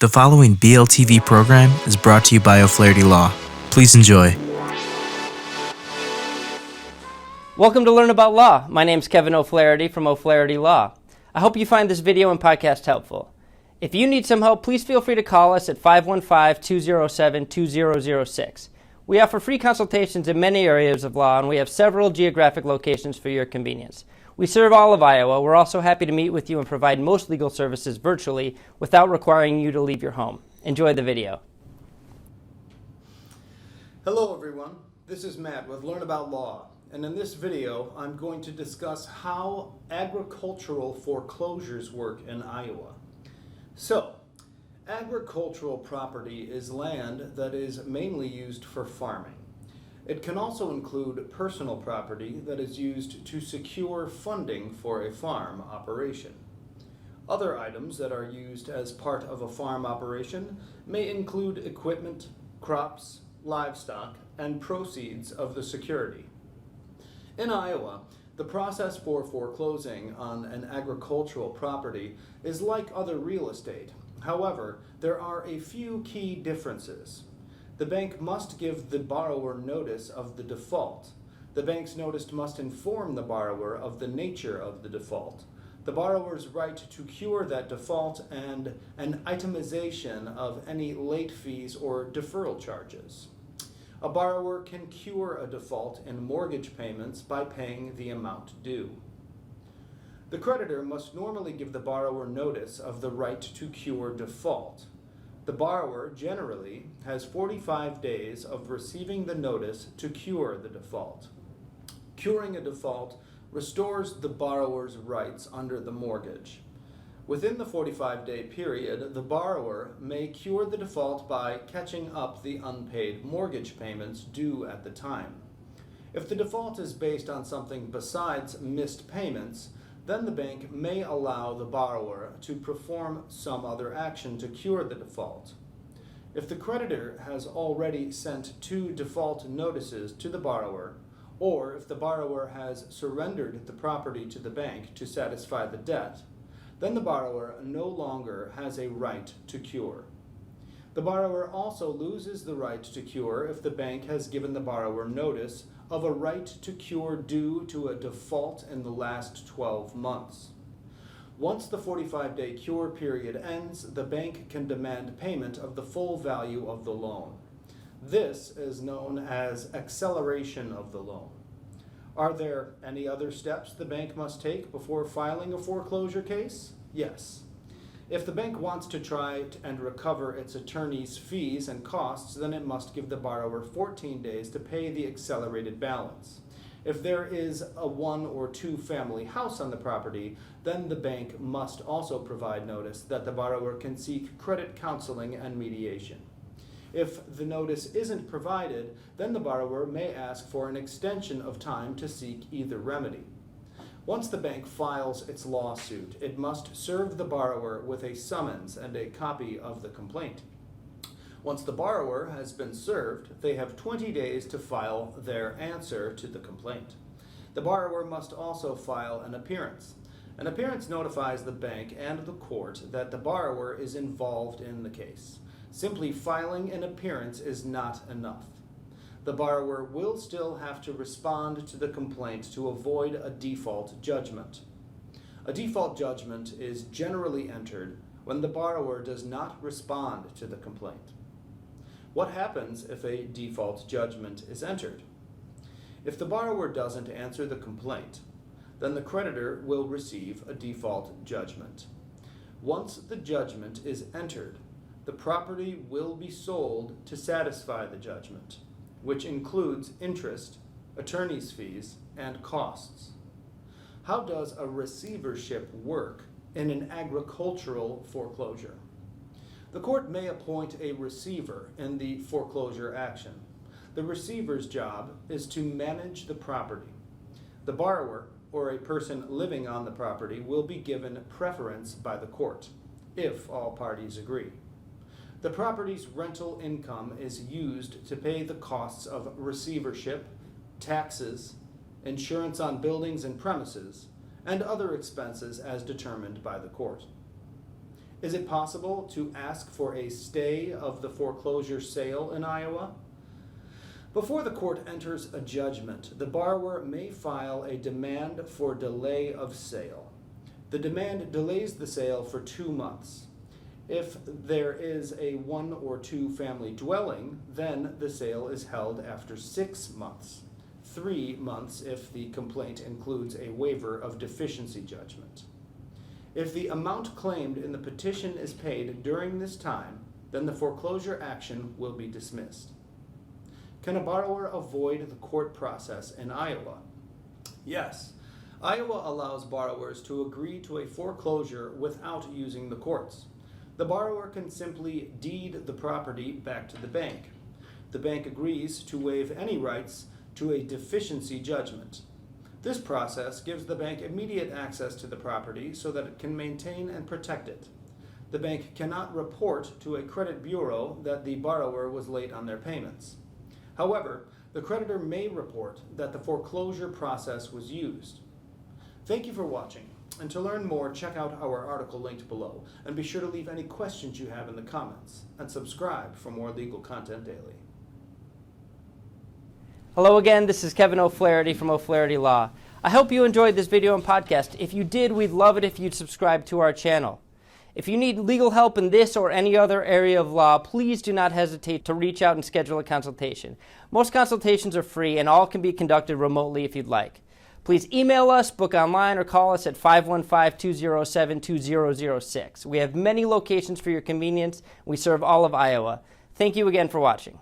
The following BLTV program is brought to you by O'Flaherty Law. Please enjoy. Welcome to Learn About Law. My name is Kevin O'Flaherty from O'Flaherty Law. I hope you find this video and podcast helpful. If you need some help, please feel free to call us at 515-207-2006. We offer free consultations in many areas of law, and we have several geographic locations for your convenience. We serve all of Iowa. We're also happy to meet with you and provide most legal services virtually without requiring you to leave your home. Enjoy the video. Hello everyone, this is Matt with Learn About Law, and in this video I'm going to discuss how agricultural foreclosures work in Iowa. So, agricultural property is land that is mainly used for farming. It can also include personal property that is used to secure funding for a farm operation. Other items that are used as part of a farm operation may include equipment, crops, livestock, and proceeds of the security. In Iowa, the process for foreclosing on an agricultural property is like other real estate. However, there are a few key differences. The bank must give the borrower notice of the default. The bank's notice must inform the borrower of the nature of the default, the borrower's right to cure that default, and an itemization of any late fees or deferral charges. A borrower can cure a default in mortgage payments by paying the amount due. The creditor must normally give the borrower notice of the right to cure default. The borrower generally has 45 days of receiving the notice to cure the default. Curing a default restores the borrower's rights under the mortgage. Within the 45-day period, the borrower may cure the default by catching up the unpaid mortgage payments due at the time. If the default is based on something besides missed payments, then the bank may allow the borrower to perform some other action to cure the default. If the creditor has already sent 2 default notices to the borrower, or if the borrower has surrendered the property to the bank to satisfy the debt, then the borrower no longer has a right to cure. The borrower also loses the right to cure if the bank has given the borrower notice of a right to cure due to a default in the last 12 months. Once the 45-day cure period ends, the bank can demand payment of the full value of the loan. This is known as acceleration of the loan. Are there any other steps the bank must take before filing a foreclosure case? Yes. If the bank wants to try and recover its attorney's fees and costs, then it must give the borrower 14 days to pay the accelerated balance. If there is a 1 or 2 family house on the property, then the bank must also provide notice that the borrower can seek credit counseling and mediation. If the notice isn't provided, then the borrower may ask for an extension of time to seek either remedy. Once the bank files its lawsuit, it must serve the borrower with a summons and a copy of the complaint. Once the borrower has been served, they have 20 days to file their answer to the complaint. The borrower must also file an appearance. An appearance notifies the bank and the court that the borrower is involved in the case. Simply filing an appearance is not enough. The borrower will still have to respond to the complaint to avoid a default judgment. A default judgment is generally entered when the borrower does not respond to the complaint. What happens if a default judgment is entered? If the borrower doesn't answer the complaint, then the creditor will receive a default judgment. Once the judgment is entered, the property will be sold to satisfy the judgment, which includes interest, attorney's fees, and costs. How does a receivership work in an agricultural foreclosure? The court may appoint a receiver in the foreclosure action. The receiver's job is to manage the property. The borrower, or a person living on the property, will be given preference by the court, if all parties agree. The property's rental income is used to pay the costs of receivership, taxes, insurance on buildings and premises, and other expenses as determined by the court. Is it possible to ask for a stay of the foreclosure sale in Iowa? Before the court enters a judgment, the borrower may file a demand for delay of sale. The demand delays the sale for 2 months. If there is a 1 or 2 family dwelling, then the sale is held after 6 months. 3 months if the complaint includes a waiver of deficiency judgment. If the amount claimed in the petition is paid during this time, then the foreclosure action will be dismissed. Can a borrower avoid the court process in Iowa? Yes. Iowa allows borrowers to agree to a foreclosure without using the courts. The borrower can simply deed the property back to the bank. The bank agrees to waive any rights to a deficiency judgment. This process gives the bank immediate access to the property so that it can maintain and protect it. The bank cannot report to a credit bureau that the borrower was late on their payments. However, the creditor may report that the foreclosure process was used. Thank you for watching, and to learn more, check out our article linked below, and be sure to leave any questions you have in the comments, and subscribe for more legal content daily. Hello again, this is Kevin O'Flaherty from O'Flaherty Law. I hope you enjoyed this video and podcast. If you did, we'd love it if you'd subscribe to our channel. If you need legal help in this or any other area of law, please do not hesitate to reach out and schedule a consultation. Most consultations are free and all can be conducted remotely if you'd like. Please email us, book online, or call us at 515-207-2006. We have many locations for your convenience. We serve all of Iowa. Thank you again for watching.